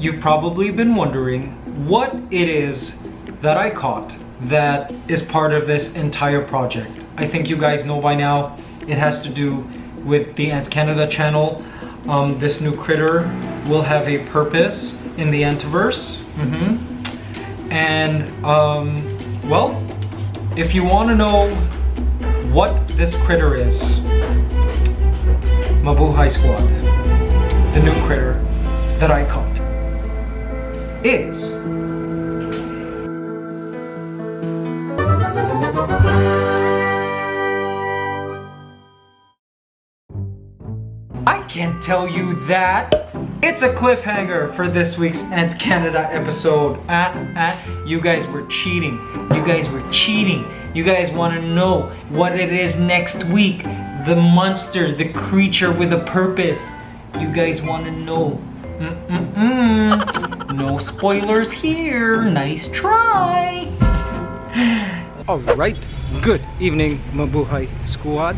You've probably been wondering what it is that I caught that is part of this entire project. I think you guys know by now it has to do with the ANTSCANADA channel. This new critter will have a purpose in the Antiverse. And well, if you want to know what this critter is, Mabuhay Squad, the new critter that I caught is I can't tell you that. It's a cliffhanger for this week's ANTSCANADA episode. You guys were cheating. You guys were cheating. You guys want to know what it is next week. The monster, the creature with a purpose. You guys want to know. No spoilers here. Nice try. All right. Good evening, Mabuhay Squad.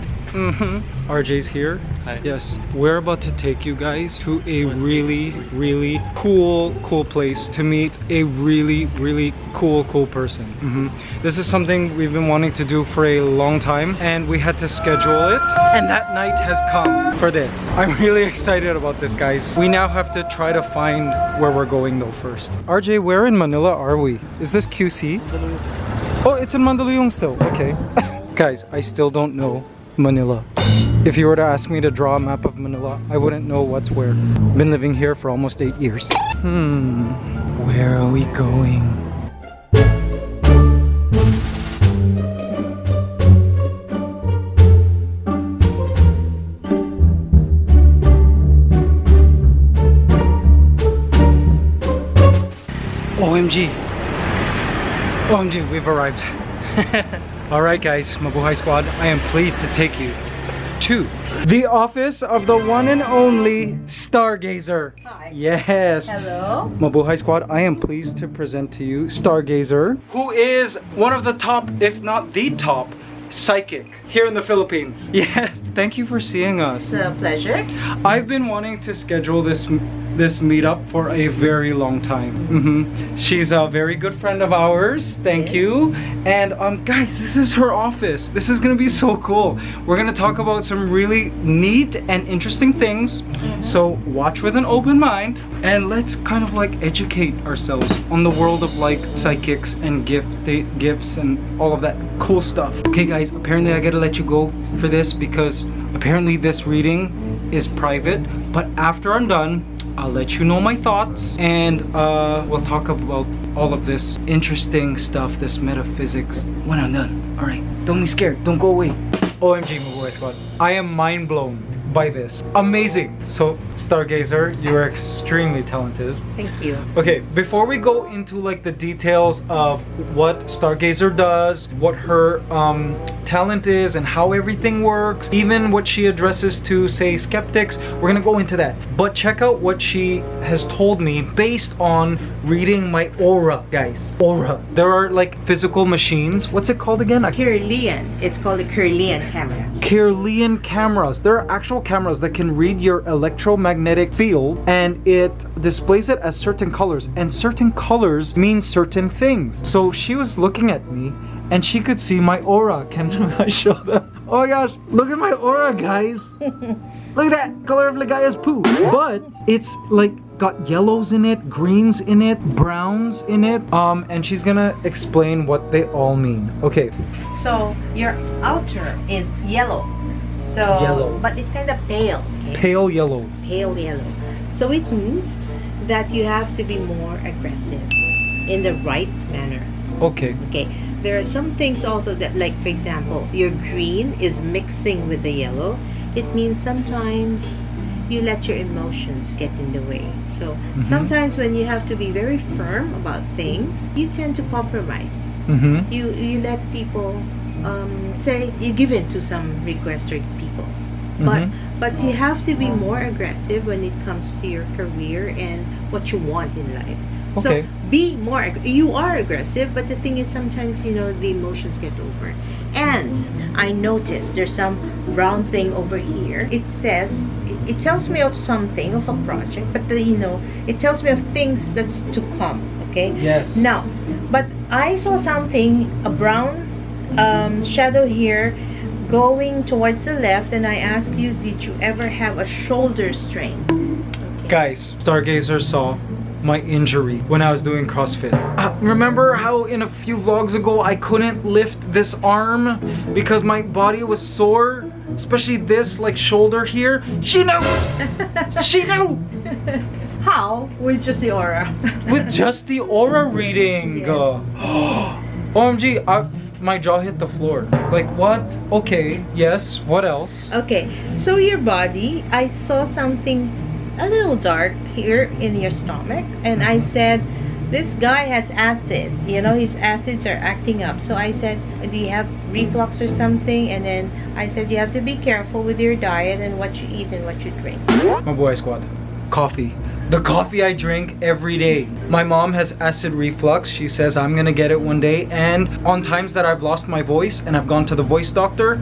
RJ's here. Hi. Yes, we're about to take you guys to a really cool place to meet a really cool person. This is something we've been wanting to do for a long time, and we had to schedule it, and that night has come for this. I'm really excited about this, guys. We now have to try to find where we're going though first. RJ, where in Manila are we? Is this QC? Oh, it's in Mandaluyong still. Okay. Guys, I still don't know Manila. If you were to ask me to draw a map of Manila, I wouldn't know what's where. Been living here for almost 8 years. Where are we going? OMG. OMG, we've arrived. Alright guys, Mabuhay Squad, I am pleased to take you to the office of the one and only Stargazer. Hi. Yes. Hello. Mabuhay Squad, I am pleased to present to you Stargazer, who is one of the top, if not the top, psychic here in the Philippines. Yes. Thank you for seeing us. It's a pleasure. I've been wanting to schedule this meetup for a very long time. She's a very good friend of ours. Thank you. And guys, this is her office. This is gonna be so cool. We're gonna talk about some really neat and interesting things. So watch with an open mind, and let's kind of like educate ourselves on the world of like psychics and gifts and all of that cool stuff. Okay guys, apparently I gotta let you go for this because apparently this reading is private, but after I'm done, I'll let you know my thoughts, and we'll talk about all of this interesting stuff, this metaphysics, when I'm done. Alright, don't be scared, don't go away. OMG, Mabuhay Squad, I am mind blown by this. Amazing. So Stargazer, you are extremely talented. Thank you. Okay, before we go into like the details of what Stargazer does, what her talent is and how everything works, even what she addresses to say skeptics, we're gonna go into that. But check out what she has told me based on reading my aura, guys. Aura. There are like physical machines. What's it called again? Kirlian. It's called a Kirlian camera. Kirlian cameras. There are actual cameras that can read your electromagnetic field, and it displays it as certain colors, and certain colors mean certain things. So she was looking at me and she could see my aura. Can I show them? Oh my gosh, look at my aura, guys. Look at that color of Ligaya's poo. But it's like got yellows in it, greens in it, browns in it, and she's gonna explain what they all mean. Okay. So your outer is yellow. So Yellow. but it's kind of pale. Okay? Pale yellow. Pale yellow. So it means that you have to be more aggressive in the right manner. Okay. Okay. There are some things also that, like for example, your green is mixing with the yellow. It means sometimes you let your emotions get in the way. So sometimes when you have to be very firm about things, you tend to compromise. You let people say you give in to some requests or people. But you have to be more aggressive when it comes to your career and what you want in life. Okay. So be more. You are aggressive, but the thing is, sometimes the emotions get over. And I noticed there's some brown thing over here. It says it tells me of something, of a project, but it tells me of things that's to come. Okay. Yes. Now, but I saw something, a brown shadow here, going towards the left, and I ask you, did you ever have a shoulder strain? Okay. Guys, Stargazer saw my injury when I was doing CrossFit. Remember how in a few vlogs ago I couldn't lift this arm because my body was sore? Especially this like shoulder here. She knew! She knew! How? With just the aura. With just the aura reading. Yes. OMG, my jaw hit the floor. Like what? Okay, yes, what else? Okay, so your body, I saw something a little dark here in your stomach, and I said, this guy has acid, his acids are acting up. So I said, do you have reflux or something? And then I said, you have to be careful with your diet and what you eat and what you drink. My boy squad, coffee. The coffee I drink every day. My mom has acid reflux. She says I'm gonna get it one day, and on times that I've lost my voice and I've gone to the voice doctor,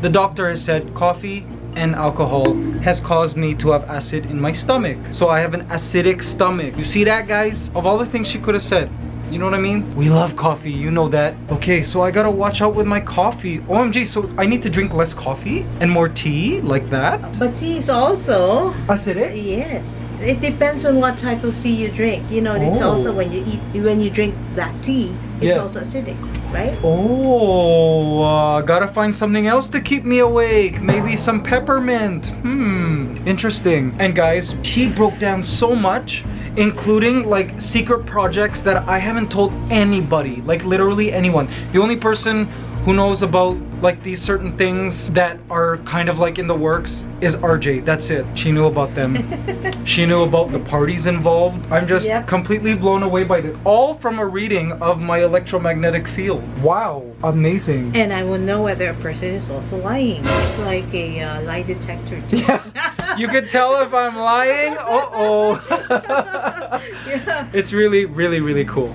the doctor has said coffee and alcohol has caused me to have acid in my stomach. So I have an acidic stomach. You see that, guys? Of all the things she could have said, you know what I mean? We love coffee, you know that. Okay, so I gotta watch out with my coffee. OMG, so I need to drink less coffee and more tea, like that? But tea is also Acidic? yes. It depends on what type of tea you drink. It's also when you drink black tea, it's also acidic, right? Oh, gotta find something else to keep me awake. Maybe some peppermint. Interesting. And guys, she broke down so much, including like secret projects that I haven't told anybody, like literally anyone. The only person who knows about like these certain things that are kind of like in the works is RJ. That's it. She knew about them. She knew about the parties involved. I'm just completely blown away by this. All from a reading of my electromagnetic field. Wow, amazing. And I will know whether a person is also lying. It's like a lie detector too. Yeah. You could tell if I'm lying. Yeah. It's really, really, really cool.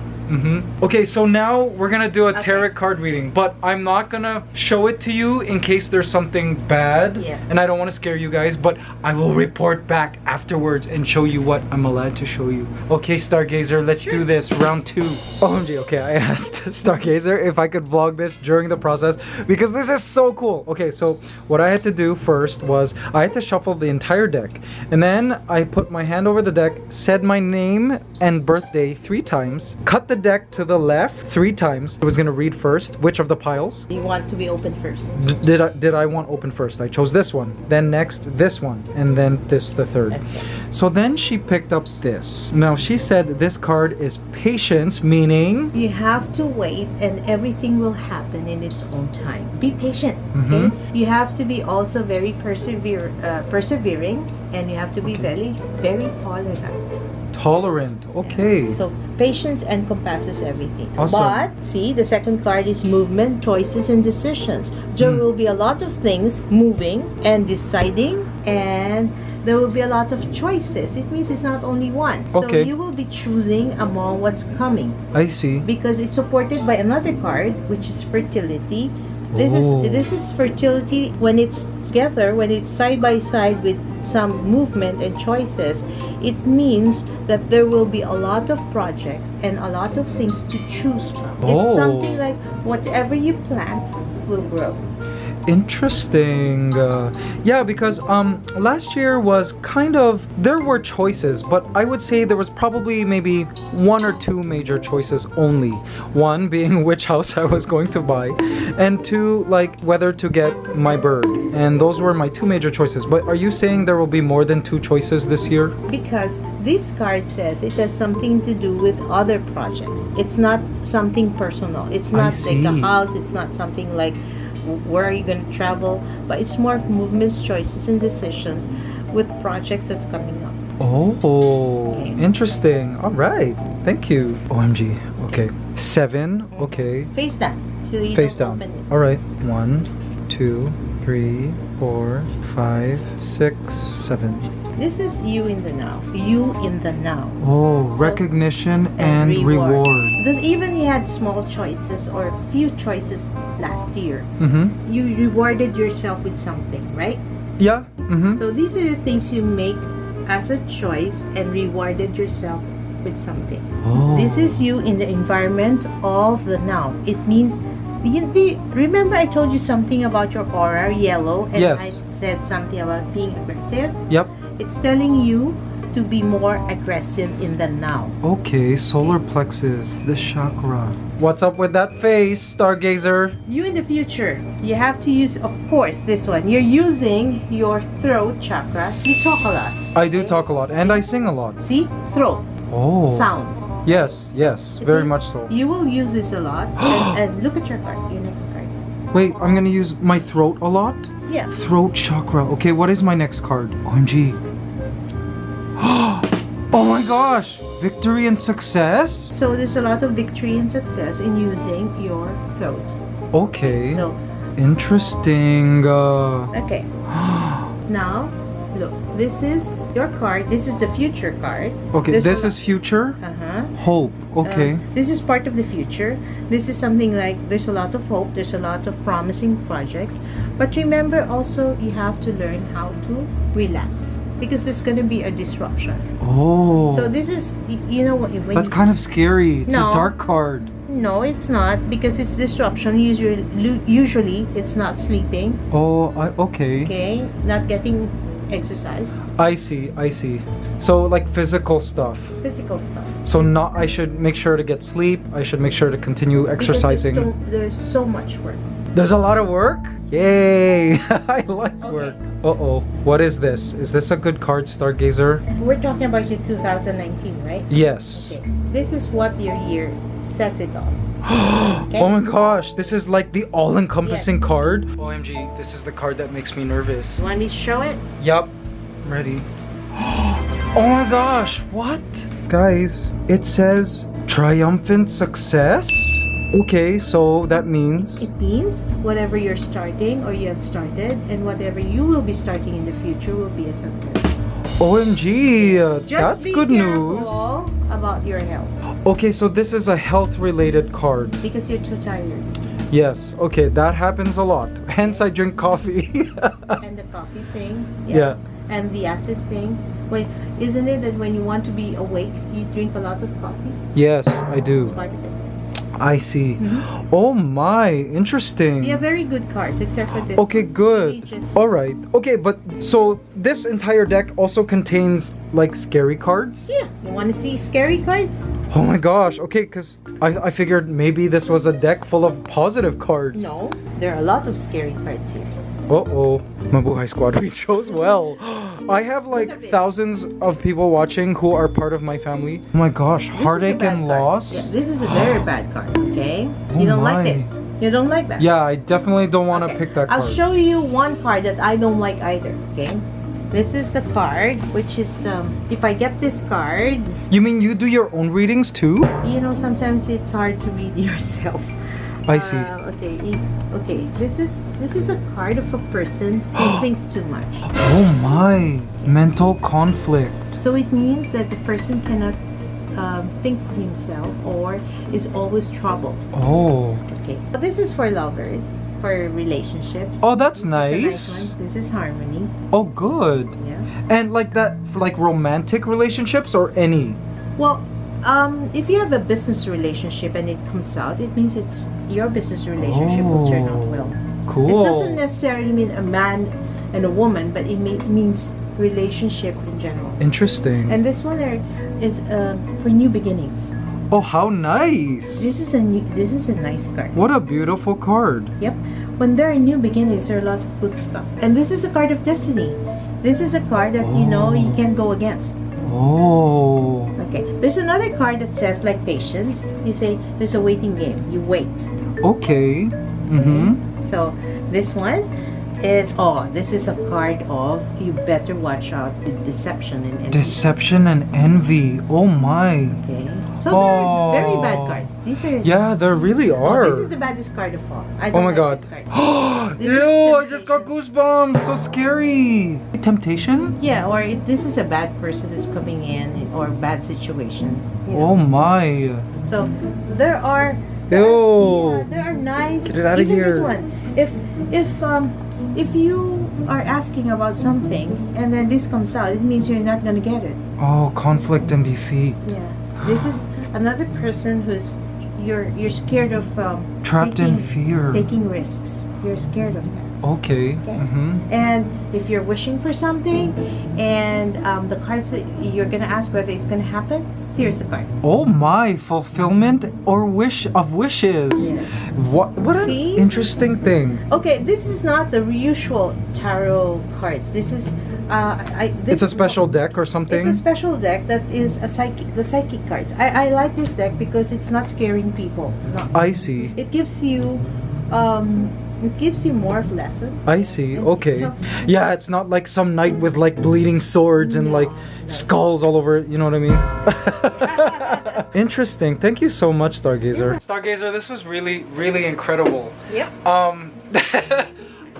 Okay, so now we're gonna do a tarot card reading, but I'm not gonna show it to you in case there's something bad, and I don't want to scare you guys, but I will report back afterwards and show you what I'm allowed to show you. Okay, Stargazer, let's do this. Round 2. OMG, okay, I asked Stargazer if I could vlog this during the process because this is so cool. Okay, so what I had to do first was I had to shuffle the entire deck, and then I put my hand over the deck, said my name and birthday 3 times, cut the deck to the left 3 times. I was gonna read first which of the piles. You want to be open first. Did I want open first? I chose this one, then next this one, and then this the third. Okay. So then she picked up this. Now she said this card is patience, meaning you have to wait and everything will happen in its own time. Be patient. Okay? You have to be also very persevering, and you have to be very, very tolerant. Okay. So patience encompasses everything. Awesome. But see, the second card is movement, choices, and decisions. There will be a lot of things moving and deciding, and there will be a lot of choices. It means it's not only one. So you will be choosing among what's coming. I see. Because it's supported by another card, which is fertility. This is fertility when it's together, when it's side by side with some movement and choices. It means that there will be a lot of projects and a lot of things to choose from. It's something like whatever you plant will grow. Interesting. Yeah, because last year was kind of, there were choices, but I would say there was probably maybe 1 or 2 major choices only. One being which house I was going to buy, and 2, like whether to get my bird. And those were my 2 major choices. But are you saying there will be more than 2 choices this year? Because this card says it has something to do with other projects. It's not something personal. It's not like a house. It's not something like where are you going to travel, but it's more movements, choices, and decisions with projects that's coming up. Interesting. All right, thank you. OMG. Okay, 7. Okay, face down, so you face don't down. open it. All right, 1, 2, 3, 4, 5, 6, 7. This is you in the now. You in the now. Oh, So- recognition and reward. This even you had small choices or few choices last year. Mm-hmm. You rewarded yourself with something, right? Yeah. Mm-hmm. So these are the things you make as a choice and rewarded yourself with something. Oh. This is you in the environment of the now. It means remember I told you something about your aura, yellow, and Yes. I said something about being aggressive. Yep. It's telling you to be more aggressive in the now. Okay, solar plexus, the chakra. What's up with that face, Stargazer? You in the future, you have to use, of course, this one. You're using your throat chakra. You talk a lot. I do talk a lot, and I sing a lot. See? Throat. Oh. Sound. Yes, yes, It very means much so. You will use this a lot. and look at your card, your next card. Wait, I'm gonna use my throat a lot? Yeah. Throat chakra. Okay, what is my next card? OMG. Oh my gosh! Victory and success? So there's a lot of victory and success in using your throat. Okay. So, Interesting. okay. Now, look, this is your card. This is the future card. Okay, There's this a is future. Uh-huh. Hope. Okay. This is part of the future. This is something like there's a lot of hope, there's a lot of promising projects. But remember also, you have to learn how to relax because there's going to be a disruption. Oh. So this is, you know what? When That's kind of scary. It's No. a dark card. No, it's not because it's disruption. Usually, it's not sleeping. Oh, okay. Okay, not getting exercise, I see. I see. So like physical stuff. physical stuff. So not. I should make sure to get sleep. I should make sure to continue exercising. Because there's so much work. There's a lot of work? Yay! I like work. Uh-oh. What is this? Is this a good card, Stargazer? We're talking about your 2019, right? Yes. Okay. This is what your year says it all. Oh my gosh, this is like the all-encompassing card. OMG, this is the card that makes me nervous. You want me to show it? Yup. I'm ready. Oh my gosh, what? Guys, it says triumphant success? Okay, so that means... It means whatever you're starting or you have started and whatever you will be starting in the future will be a success. OMG, Just that's be good news. careful about your health Okay, so this is a health-related card. because you're too tired. Yes, okay, that happens a lot. Hence, I drink coffee. And the coffee thing. Yeah. And the acid thing. Wait, isn't it that when you want to be awake, you drink a lot of coffee? Yes, I do. It's part of it. I see. Mhm. Oh my, interesting. You have very good cards except for this. Okay, one. It's good. really just- All right. Okay, but so this entire deck also contains like scary cards? Yeah. You want to see scary cards? Oh my gosh. Okay, because I figured maybe this was a deck full of positive cards. No. There are a lot of scary cards here. Uh-oh. Mabuhay Squad, we chose well. I have like at this. thousands of people watching who are part of my family. Oh my gosh, This is a heartache bad and card. loss? Yeah, this is a very bad card, okay? Oh You don't my. like this. You don't like that. Yeah, I definitely don't want to Okay. pick that card. I'll show you one card that I don't like either, okay? This is the card, which is, if I get this card, You mean you do your own readings too? you know, sometimes it's hard to read yourself. I see. Okay. This is a card of a person who thinks too much. Oh my, mental conflict. So it means that the person cannot think for himself or is always troubled. Oh. Okay. But this is for lovers, for relationships. Oh, that's This is a nice. nice one. This is harmony. Oh, good. Yeah. And like that for like romantic relationships or any? Well, if you have a business relationship and it comes out, it means it's your business relationship will turn out well. Cool. It doesn't necessarily mean a man and a woman, but it means relationship in general. Interesting. And this one is for new beginnings. Oh, how nice. This is a nice card. What a beautiful card. Yep. When there are new beginnings, there are a lot of good stuff. And this is a card of destiny. This is a card that you know you can go against. Oh. Okay. There's another card that says like patience. You say there's a waiting game. You wait. Okay. Mm-hmm. So this one This is a card of you better watch out with deception and envy. Deception and envy. Oh my. Okay. So they're very bad cards. These are. Yeah, there really are. This is the baddest card of all. I Oh don't my like god. this card. Ew, I just got goosebumps. So scary. Temptation? Yeah, or this is a bad person that's coming in or bad situation. You know? Oh my. So there are. Ew. Yeah, there are nice. Get it out of even here. This one. If you are asking about something and then this comes out, it means you're not gonna get it. Oh, conflict and defeat. Yeah. This is another person who's you're scared of Trapped in fear. taking risks. You're scared of that. Okay. Okay. Mm-hmm. And if you're wishing for something and the cards that you're gonna ask whether it's gonna happen, here's the card. Oh my, fulfillment or wish of wishes. Yes. What an See? interesting thing. Okay, this is not the usual tarot cards. This is It's a special deck or something? It's a special deck that is the psychic cards. I like this deck because it's not scaring people. No. I see. It gives you more of lesson. I see. And Okay. it tells you- Yeah, it's not like some knight with like bleeding swords and like skulls all over it. You know what I mean? Interesting. Thank you so much, Stargazer. Stargazer, this was really, really incredible. Yep.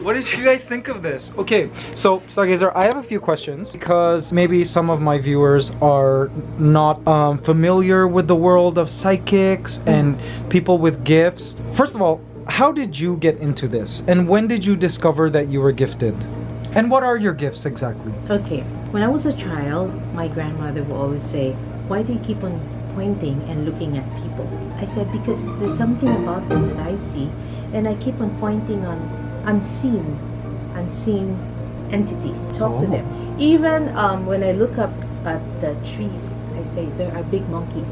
What did you guys think of this? Okay, so Stargazer, I have a few questions because maybe some of my viewers are not familiar with the world of psychics and people with gifts. First of all, how did you get into this? And when did you discover that you were gifted? And what are your gifts exactly? Okay. When I was a child, my grandmother would always say, "Why do you keep on pointing and looking at people?" I said, "Because there's something about them that I see, and I keep on pointing on unseen entities. Talk to Oh. them. Even when I look up at the trees, I say there are big monkeys.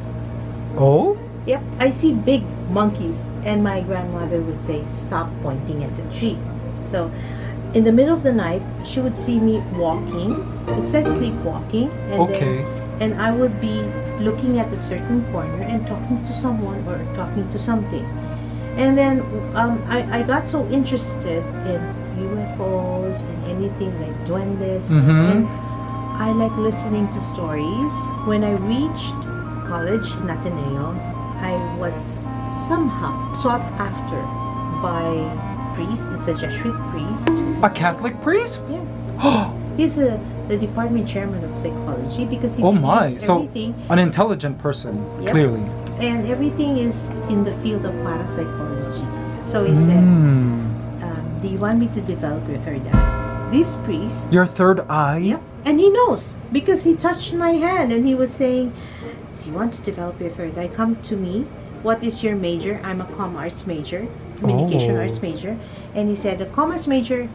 Oh? Yep, I see big monkeys, and my grandmother would say, "Stop pointing at the tree." So, in the middle of the night, she would see me walking. It's like sleepwalking, and Okay. and I would be looking at a certain corner and talking to someone or talking to something. And then I got so interested in UFOs and anything like duendes, and I like listening to stories. When I reached college in Ateneo, I was somehow sought after by priest. It's a Jesuit priest. A Catholic priest? Yes. He's the department chairman of psychology because he Oh my, believes so everything, an intelligent person, Yep. clearly. and everything is in the field of parapsychology. So he says, "Do you want me to develop your third eye?" This priest, Your third eye? yep, and he knows because he touched my hand and he was saying, "Do you want to develop your third eye? Come to me. What is your major?" I'm a comm arts major, communication Oh. arts major, and he said, "A commerce major,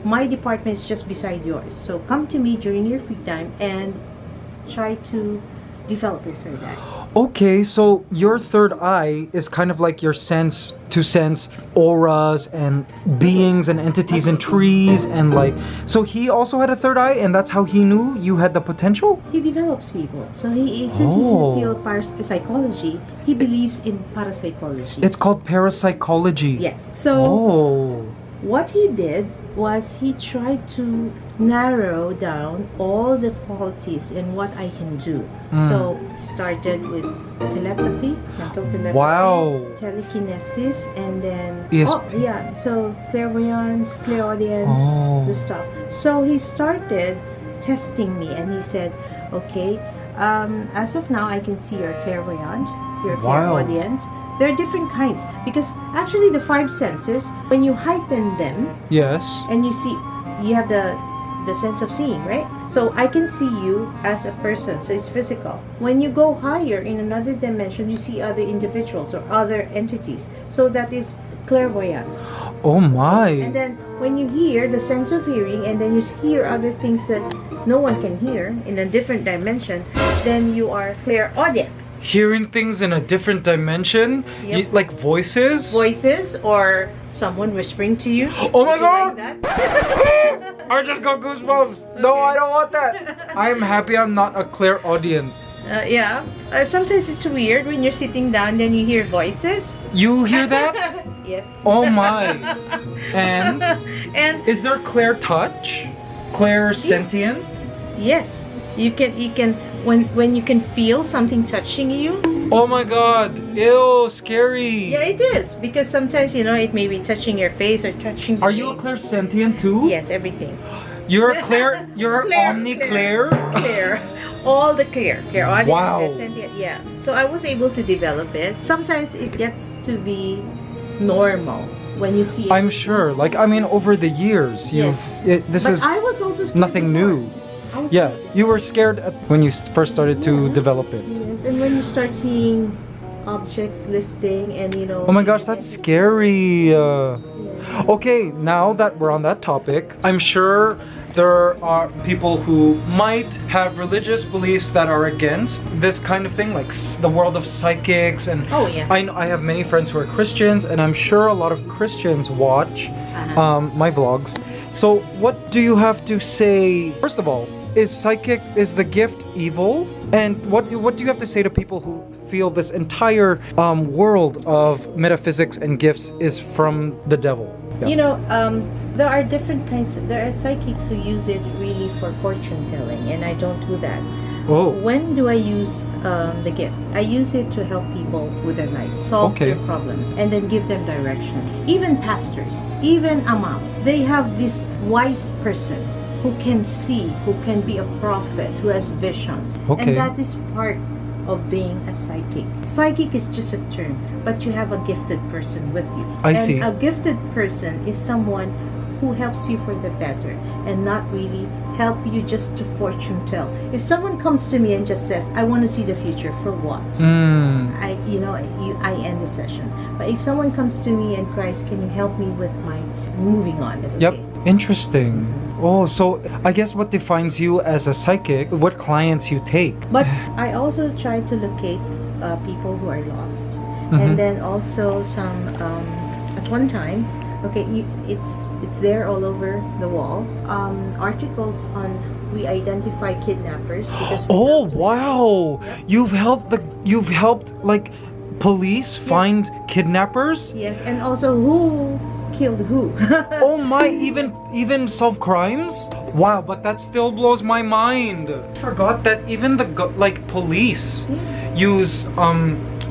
my department is just beside yours. So come to me during your free time and try to develop your third eye." Okay, so your third eye is kind of like your sense to sense auras and beings and entities in trees and like, so he also had a third eye and that's how he knew you had the potential? He develops people. So since he's in the field of parapsychology, he believes in parapsychology. It's called parapsychology. Yes. So Oh. what he did was he tried to narrow down all the qualities and what I can do. So started with telepathy, mental telepathy, Wow. telekinesis, and then Yes. so clairvoyance, clairaudience, the stuff. So he started testing me, and he said, "Okay, as of now, I can see you're clairvoyant, you're Wow. clairaudient." There are different kinds because actually the five senses, when you heighten them Yes. and you see, you have the sense of seeing, right? So I can see you as a person, so it's physical. When you go higher in another dimension, you see other individuals or other entities. So that is clairvoyance. Oh my. And then when you hear, the sense of hearing, and then you hear other things that no one can hear in a different dimension, then you are clairaudient. Hearing things in a different dimension? Yep. Like voices? Voices or someone whispering to you. Oh my Would you God! like that? I just got goosebumps. No, I don't want that. I'm happy I'm not a clairaudient. Yeah. Sometimes it's weird when you're sitting down, then you hear voices. You hear that? Yes. Oh my. And And is there clair touch? Clair sentient? yes, you can when you can feel something touching you. Oh my god. Ew, scary. Yeah, it is, because sometimes, you know, it may be touching your face or touching. Are you a clair sentient too? Yes, everything. You're a clair. You're Clair, omni-clair. Clear. All the clear. All the Wow. yeah. So I was able to develop it. Sometimes it gets to be normal when you see it. I'm sure. Like, I mean, over the years, Yes. this But is I was also scared nothing before. new. I was Yeah, scared. you were scared when you first started to Yeah. develop it. Yes, and when you start seeing objects lifting and, you know. Oh my gosh, that's scary. Yeah. Okay, now that we're on that topic, I'm sure there are people who might have religious beliefs that are against this kind of thing, like the world of psychics. And Oh, yeah. I have many friends who are Christians, and I'm sure a lot of Christians watch my vlogs. So what do you have to say? First of all, is the gift evil? And what do you have to say to people who feel this entire world of metaphysics and gifts is from the devil? Yeah. You know, there are different kinds. There are psychics who use it really for fortune telling, and I don't do that. Oh. When do I use the gift? I use it to help people with their life, solve Okay. their problems, and then give them direction. Even pastors, even imams, they have this wise person who can see, who can be a prophet, who has visions. Okay. And that is part of being a psychic. Psychic is just a term, but you have a gifted person with you. I and see. A gifted person is someone who helps you for the better and not really help you just to fortune tell. If someone comes to me and just says, I want to see the future, for what? I end the session. But if someone comes to me and cries, can you help me with my moving on? Yep. Okay. Interesting. Oh, so I guess what defines you as a psychic, what clients you take. But I also try to locate people who are lost. Mhm. And then also some, at one time, okay, it's there all over the wall. Articles on, we identify kidnappers because we Oh have to- wow! Yeah. You've helped like police find kidnappers? Yes, and also who killed who. Oh my, even solve crimes? Wow, but that still blows my mind. I forgot that even the police use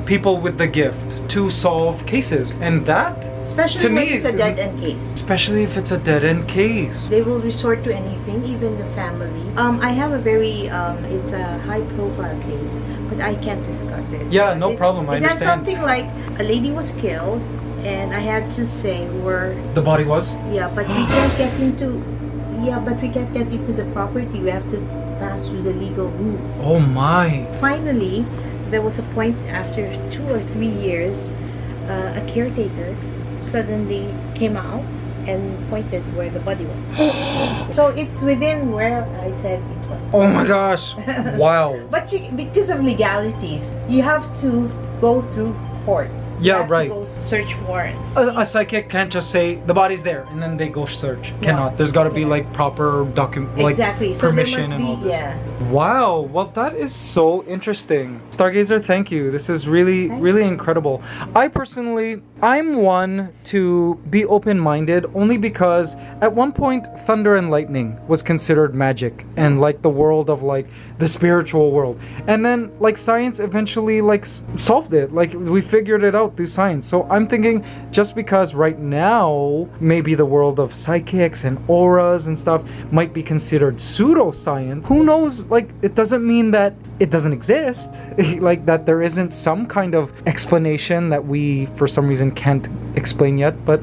people with the gift to solve cases, and that Especially to when me it's a is- dead-end case. especially if it's a dead-end case. They will resort to anything, even the family. I have a very, it's a high-profile case, but I can't discuss it. Yeah, because no problem, I It has understand. something like a lady was killed, and I had to say where. The body was? Yeah, but we can't get into. Yeah, but we can't get into the property. We have to pass through the legal rules. Oh my. Finally, there was a point after 2 or 3 years, a caretaker suddenly came out and pointed where the body was. So it's within where I said it was. Oh my gosh. Wow. But because of legalities, you have to go through court. You Yeah, have to right. go search warrant. A psychic can't just say the body's there and then they go search. Cannot. There's got to be like proper Exactly. So there permission must and all be, this. yeah. Wow. Well, that is so interesting. Stargazer, thank you. This is really, Thank really you. incredible. I'm one to be open-minded only because at one point thunder and lightning was considered magic and like the world of like the spiritual world. And then like science eventually like solved it. Like we figured it out through science. So I'm thinking just because right now maybe the world of psychics and auras and stuff might be considered pseudoscience, who knows, like it doesn't mean that it doesn't exist. Like that there isn't some kind of explanation that we for some reason can't explain yet. But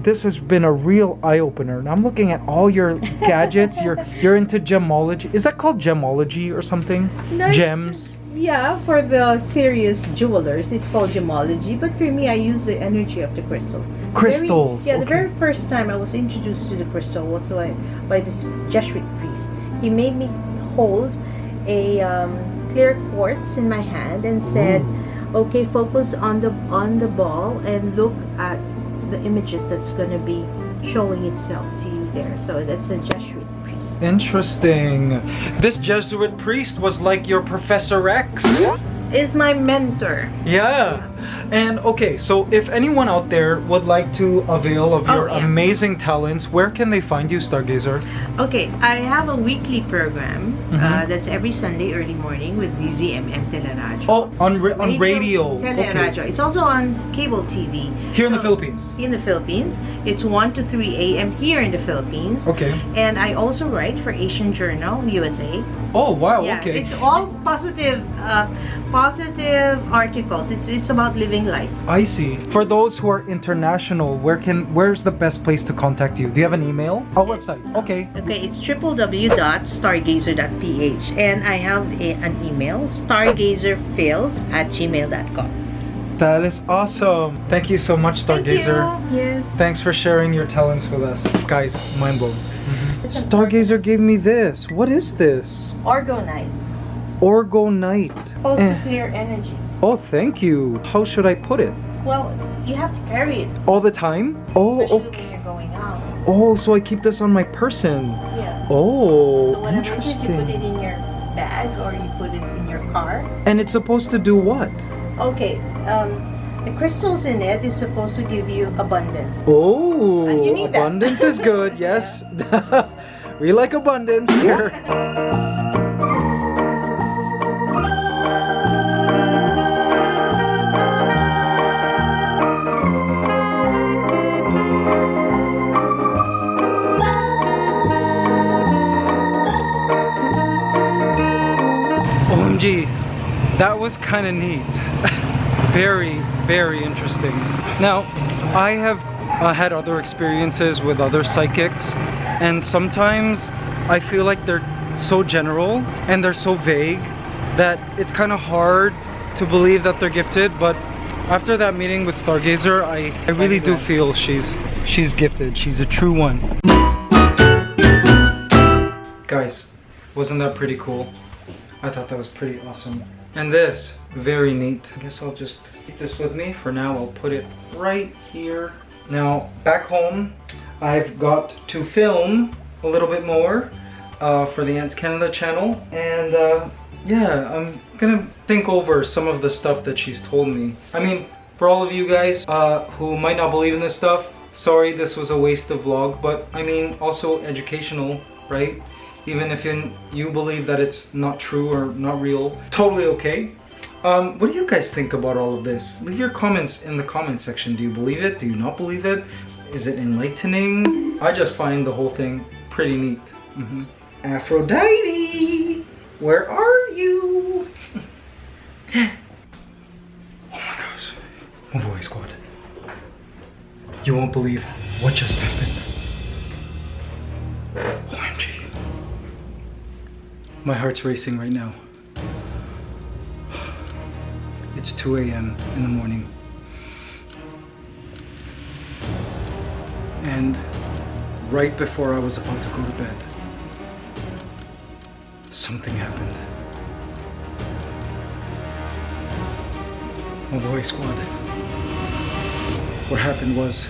this has been a real eye-opener. And I'm looking at all your gadgets. You're into gemology. Is that called gemology or something? No, it's- Gems. Yeah, for the serious jewelers, it's called gemology. But for me, I use the energy of the crystals. Crystals, The okay. very first time I was introduced to the crystal was by this Jesuit priest. He made me hold a clear quartz in my hand and said, "Okay, focus on the ball and look at the images that's going to be showing itself to you there. So that's a Jesuit priest. Interesting. This Jesuit priest was like your Professor X. Is my mentor. Yeah. And okay, so if anyone out there would like to avail of your amazing talents, where can they find you, Stargazer? Okay, I have a weekly program that's every Sunday early morning with DZMM Teleradio. Oh, on radio. Teleradio. Okay. It's also on cable TV. Here in the Philippines. In the Philippines. It's 1 to 3 a.m. here in the Philippines. Okay. And I also write for Asian Journal, USA. Oh, wow, Yeah, okay. it's all positive articles. It's about living life. I see. For those who are international, where's the best place to contact you? Do you have an email? A website? Okay. Okay, it's www.stargazer.ph, and I have an email, stargazerfails@gmail.com. That is awesome. Thank you so much, Stargazer. Thank you. Yes. Thanks for sharing your talents with us. Guys, mind blown. Stargazer gave me this. What is this? Orgonite. Orgonite. Supposed to clear energies. Oh, thank you. How should I put it? Well, you have to carry it. All the time? Oh, Especially okay. when you're going out. Oh, so I keep this on my person. Yeah. Oh, So whatever it is, you put interesting. it in your bag or you put it in your car. And it's supposed to do what? Okay. The crystals in it is supposed to give you abundance. Oh, You need that. abundance is good. Yes. We like abundance here. OMG, that was kind of neat. Very, very interesting. Now, I have had other experiences with other psychics, and sometimes I feel like they're so general and they're so vague that it's kind of hard to believe that they're gifted. But after that meeting with Stargazer, I really do feel she's gifted. She's a true one. Guys, wasn't that pretty cool? I thought that was pretty awesome. And this, very neat. I guess I'll just keep this with me. For now, I'll put it right here. Now, back home, I've got to film a little bit more for the ANTSCANADA channel. And yeah, I'm gonna think over some of the stuff that she's told me. I mean, for all of you guys who might not believe in this stuff, sorry, this was a waste of vlog. But I mean, also educational, right? Even if you believe that it's not true or not real, totally okay. What do you guys think about all of this? Leave your comments in the comment section. Do you believe it? Do you not believe it? Is it enlightening? I just find the whole thing pretty neat. Aphrodite, where are you? Oh my gosh. Oh boy, squad. You won't believe what just happened. OMG. My heart's racing right now. It's 2 a.m. in the morning. And right before I was about to go to bed, something happened. Oh boy, squad. What happened was